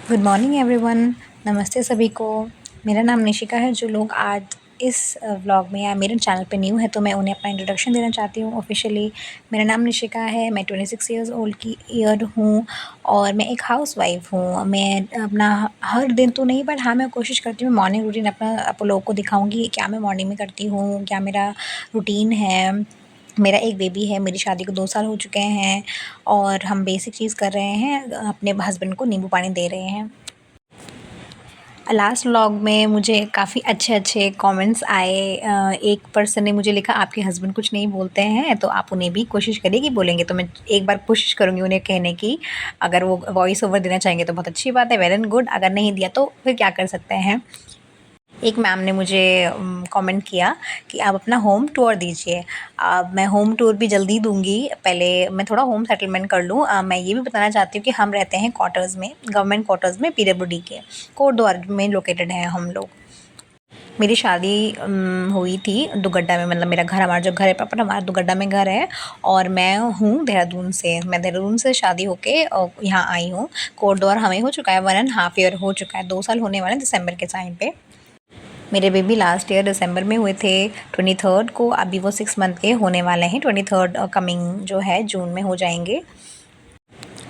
Good morning everyone. नमस्ते सभी को। मेरा नाम निशिका है। जो लोग आज इस व्लॉग में या मेरे चैनल पे न्यू है तो मैं उन्हें अपना इंट्रोडक्शन देना चाहती हूँ ऑफिशियली। मेरा नाम निशिका है। मैं 26 इयर्स ओल्ड की ईयर हूँ और मैं एक हाउसवाइफ हूँ। मैं अपना हर दिन तो नहीं, बट हाँ, मैं कोशिश करती हूँ मॉर्निंग रूटीन अपना आप लोगों को दिखाऊँगी क्या मैं मॉर्निंग में करती हूँ, क्या मेरा रूटीन है। मेरा एक बेबी है, मेरी शादी को 2 साल हो चुके हैं और हम बेसिक चीज़ कर रहे हैं, अपने हस्बैंड को नींबू पानी दे रहे हैं। लास्ट व्लॉग में मुझे काफ़ी अच्छे-अच्छे कमेंट्स आए। एक पर्सन ने मुझे लिखा आपके हस्बैंड कुछ नहीं बोलते हैं, तो आप उन्हें भी कोशिश करिए कि बोलेंगे। तो मैं एक बार कोशिश करूँगी उन्हें कहने की। अगर वो वॉइस ओवर देना चाहेंगे तो बहुत अच्छी बात है, वेल एंड गुड। अगर नहीं दिया तो फिर क्या कर सकते हैं। एक मैम ने मुझे कमेंट किया कि आप अपना होम टूर दीजिए। मैं होम टूर भी जल्दी दूँगी, पहले मैं थोड़ा होम सेटलमेंट कर लूँ। मैं ये भी बताना चाहती हूँ कि हम रहते हैं क्वार्टर्स में, गवर्नमेंट क्वार्टर्स में, पीडब्ल्यूडी के कोटद्वार में लोकेटेड हैं हम लोग। मेरी शादी हुई थी दुगड्डा में, मतलब मेरा घर, हमारा जो घर है प्रॉपर, हमारा दुगड्डा में घर है और मैं हूँ देहरादून से। मैं देहरादून से शादी होके यहाँ आई हूँ। कोटद्वार हमें हो चुका है 1.5 ईयर हो चुका है, 2 साल होने वाले हैं दिसंबर के टाइम पे। मेरे बेबी लास्ट ईयर दिसंबर में हुए थे 23rd को। अभी वो 6 मंथ के होने वाले हैं। 23rd कमिंग जो है जून में हो जाएंगे।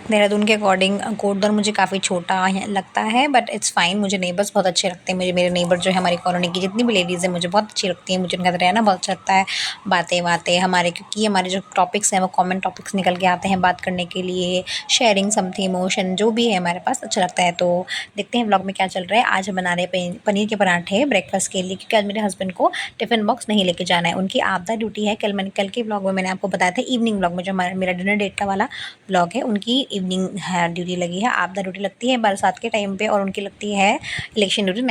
देहरादून के अकॉर्डिंग कोटद्वार मुझे काफ़ी छोटा लगता है, बट इट्स फाइन। मुझे नेबर्स बहुत अच्छे लगते हैं। मेरे नेबर जो है हमारी कॉलोनी की जितनी भी लेडीज़ हैं मुझे बहुत अच्छी लगती हैं। मुझे उनके साथ रहना बहुत अच्छा लगता है। बातें हमारे, क्योंकि हमारे जो टॉपिक्स हैं वो कॉमन टॉपिक्स निकल के आते हैं बात करने के लिए, शेयरिंग समथिंग इमोशन जो भी है हमारे पास अच्छा लगता है। तो देखते हैं व्लॉग में क्या चल रहा है। आज हम बना रहे हैं पनीर के पराठे ब्रेकफास्ट के लिए, क्योंकि आज मेरे हस्बैंड को टिफ़िन बॉक्स नहीं लेके जाना है। उनकी आपदा ड्यूटी है। कल के व्लॉग में मैंने आपको बताया था, इवनिंग व्लॉग में जो मेरा डिनर डेट का वाला व्लॉग है, उनकी इवनिंग है ड्यूटी लगी है। आपदा ड्यूटी लगती है बरसात के टाइम पे और उनकी लगती है इलेक्शन ड्यूटी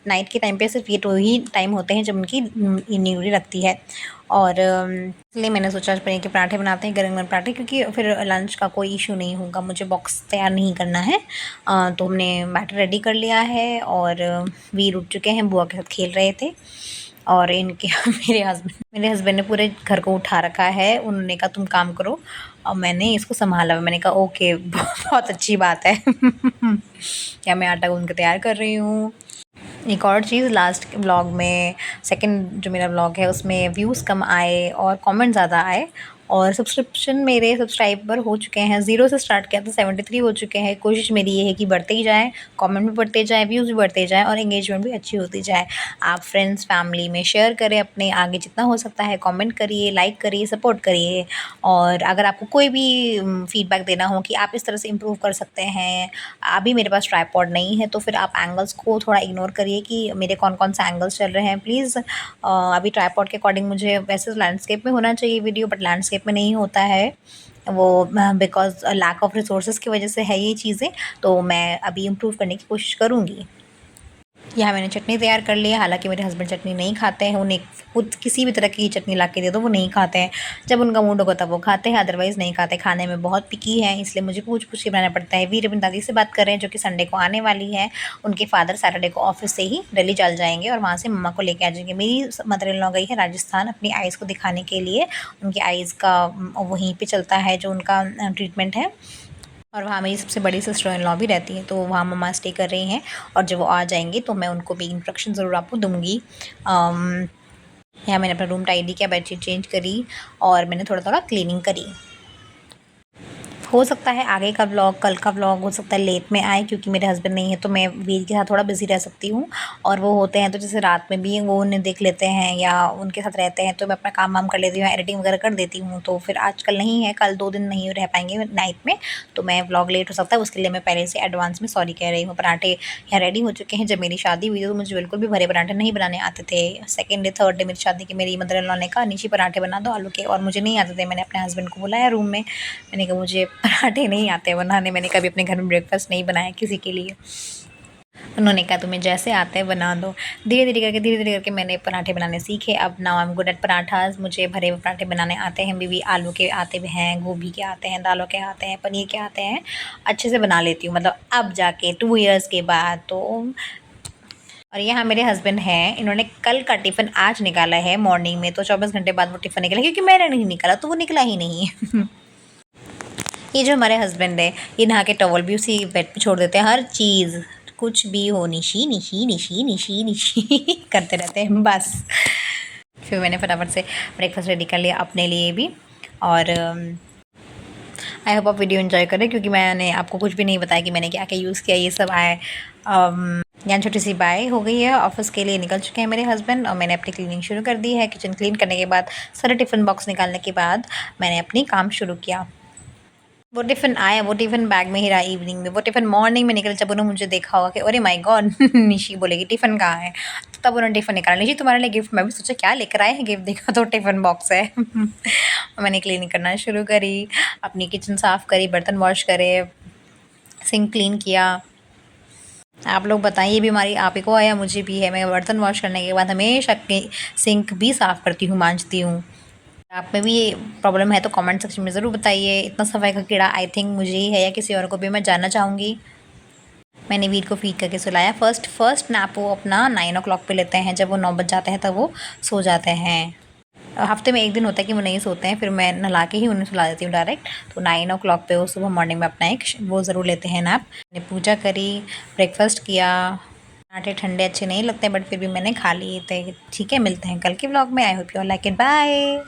नाइट के टाइम पे। सिर्फ ये 2 ही टाइम होते हैं जब उनकी इवनिंग ड्यूटी लगती है। और इसलिए मैंने सोचा आज पनीर के पराठे बनाते हैं, गरम गरम पराठे, क्योंकि फिर लंच का कोई इशू नहीं होगा, मुझे बॉक्स तैयार नहीं करना है। तो हमने बैटर रेडी कर लिया है और वीर उठ चुके हैं, बुआ के साथ खेल रहे थे। और इनके मेरे हस्बैंड ने पूरे घर को उठा रखा है। उन्होंने कहा तुम काम करो और मैंने इसको संभाला। मैंने कहा ओके बहुत अच्छी बात है। क्या मैं आटा गूँध के तैयार कर रही हूँ। एक और चीज़, लास्ट व्लॉग में, सेकंड जो मेरा व्लॉग है उसमें व्यूज़ कम आए और कमेंट ज़्यादा आए और सब्सक्रिप्शन मेरे सब्सक्राइबर हो चुके हैं, 0 से स्टार्ट किया तो 73 हो चुके हैं। कोशिश मेरी ये है कि बढ़ते ही जाएँ, कमेंट भी बढ़ते जाएँ, व्यूज़ भी बढ़ते जाएँ और एंगेजमेंट भी अच्छी होती जाए। आप फ्रेंड्स फैमिली में शेयर करें, अपने आगे जितना हो सकता है कमेंट करिए, लाइक करिए, सपोर्ट करिए। और अगर आपको कोई भी फीडबैक देना हो कि आप इस तरह से इम्प्रूव कर सकते हैं, अभी मेरे पास ट्राइपॉड नहीं है तो फिर आप एंगल्स को थोड़ा इग्नोर करिए कि मेरे कौन-कौन से एंगल्स चल रहे हैं प्लीज़। अभी ट्राइपॉड के अकॉर्डिंग मुझे वैसे लैंडस्केप में होना चाहिए वीडियो, बट लैंडस्केप में नहीं होता है वो, बिकॉज़ लैक ऑफ रिसोर्सेज़ की वजह से है ये चीज़ें। तो मैं अभी इम्प्रूव करने की कोशिश करूँगी। यहाँ मैंने चटनी तैयार कर ली है। हालाँकि मेरे हस्बैंड चटनी नहीं खाते हैं, उन्हें खुद किसी भी तरह की चटनी ला के दे दो वो नहीं खाते हैं। जब उनका मूड होगा तब वो खाते हैं, अदरवाइज़ नहीं खाते। खाने में बहुत पिकी हैं, इसलिए मुझे पूछ-पूछ के बनाना पड़ता है। वीर अपनी दादी से बात कर रहे हैं जो कि संडे को आने वाली है। उनके फादर सैटरडे को ऑफ़िस से ही दिल्ली चले जाएँगे और वहाँ से मम्मा को लेके आ जाएँगे। मेरी मदर इन लॉ गई है राजस्थान अपनी आइज़ को दिखाने के लिए। उनकी आइज़ का वहीं पे चलता है जो उनका ट्रीटमेंट है। और वहाँ मेरी सबसे बड़ी सिस्टर इन लॉ भी रहती हैं, तो वहाँ मम्मा स्टे कर रही हैं और जब वो आ जाएँगी तो मैं उनको भी इंस्ट्रक्शन ज़रूर आपको दूँगी। यहाँ मैंने अपना रूम टाइडी किया, बेडशीट चेंज करी और मैंने थोड़ा-थोड़ा क्लीनिंग करी। हो सकता है आगे का व्लॉग, कल का व्लॉग हो सकता है लेट में आए, क्योंकि मेरे हस्बैंड नहीं है तो मैं वीर के साथ थोड़ा बिज़ी रह सकती हूँ। और वो होते हैं तो जैसे रात में भी वो उन्हें देख लेते हैं या उनके साथ रहते हैं तो मैं अपना काम वाम कर लेती हूँ, एडिटिंग वगैरह कर देती हूँ। तो फिर आजकल नहीं है, कल 2 दिन नहीं रह पाएंगे नाइट में, तो मैं व्लॉग लेट हो सकता है। उसके लिए मैं पहले से एडवांस में सॉरी कह रही हूँ। पराठे यहाँ रेडी हो चुके हैं। जब मेरी शादी हुई तो मुझे बिल्कुल भी भरे पराठे नहीं बनाने आते थे। सेकेंड डे थर्ड डे मेरी शादी की मेरी मदर इन लॉ ने कहा निशी पराठे बना दो आलू के, और मुझे नहीं आते थे। मैंने अपने हस्बैंड को बुलाया रूम में, मैंने कहा मुझे पराठे नहीं आते बनाने, मैंने कभी अपने घर में ब्रेकफास्ट नहीं बनाया किसी के लिए। उन्होंने कहा तुम्हें जैसे आते हैं बना दो। धीरे धीरे करके मैंने पराठे बनाने सीखे। अब now I am good at parathas. मुझे भरे हुए पराठे बनाने आते हैं। भी आलू के आते भी हैं, गोभी के आते हैं, दालों के आते हैं, पनीर के आते हैं, अच्छे से बना लेती हूँ, मतलब अब जाके 2 ईयर्स के बाद तो। और यहाँ मेरे हस्बैंड हैं, इन्होंने कल का टिफ़िन आज निकाला है मॉर्निंग में, तो 24 घंटे बाद वो टिफ़िन निकला, क्योंकि मैंने नहीं निकाला तो वो निकला ही नहीं। ये जो हमारे हस्बैंड है, ये नहा के टॉवल भी उसी बेड पे छोड़ देते हैं, हर चीज़ कुछ भी हो निशी निशी निशी निशी निशी करते रहते हैं बस। फिर मैंने फटाफट से ब्रेकफास्ट रेडी कर लिया अपने लिए भी। और आई होप आप वीडियो एंजॉय करें, क्योंकि मैंने आपको कुछ भी नहीं बताया कि मैंने क्या क्या यूज़ किया। ये सब आए यहाँ छोटी सी बाय हो गई है, ऑफिस के लिए निकल चुके हैं मेरे हस्बैंड और मैंने अपनी क्लीनिंग शुरू कर दी है। किचन क्लीन करने के बाद, सारे टिफ़िन बॉक्स निकालने के बाद मैंने अपनी काम शुरू किया। वो टिफ़िन आया, वो टिफ़िन बैग में ही रहा इवनिंग में। वो टिफ़िन मॉर्निंग में निकला जब उन्होंने मुझे देखा होगा कि अरे माय गॉड निशी बोलेगी टिफ़िन कहाँ है, तो तब उन्होंने टिफ़िन निकाला, निशी तुम्हारे लिए गिफ्ट। मैं भी सोचा क्या लेकर आए हैं गिफ्ट, देखा तो टिफ़िन बॉक्स है। मैंने क्लीनिंग करना शुरू करी, अपनी किचन साफ़ करी, बर्तन वॉश करे, सिंक क्लीन किया। आप लोग बताइए, ये बीमारी आप ही को है या मुझे भी है? मैं बर्तन वॉश करने के बाद हमेशा सिंक भी साफ़ करती हूँ, मांजती हूँ। आप में भी ये प्रॉब्लम है तो कमेंट सेक्शन में ज़रूर बताइए। इतना सफाई का कीड़ा आई थिंक मुझे ही है या किसी और को भी, मैं जानना चाहूँगी। मैंने वीर को फीड करके सुलाया। फर्स्ट नैप वो अपना 9 o'clock पे लेते हैं, जब वो 9 बज जाते हैं तब वो सो जाते हैं। हफ्ते में 1 दिन होता है कि वो नहीं सोते हैं, फिर मैं नहला के ही उन्हें सुला देती हूँ डायरेक्ट। तो 9 o'clock पे वो सुबह मॉर्निंग में अपना एक वो ज़रूर लेते हैं नैप। मैंने पूजा करी, ब्रेकफास्ट किया। आटे ठंडे अच्छे नहीं लगते बट फिर भी मैंने खा लिए थे। ठीक है, मिलते हैं कल के व्लॉग में। I hope you all like it, bye.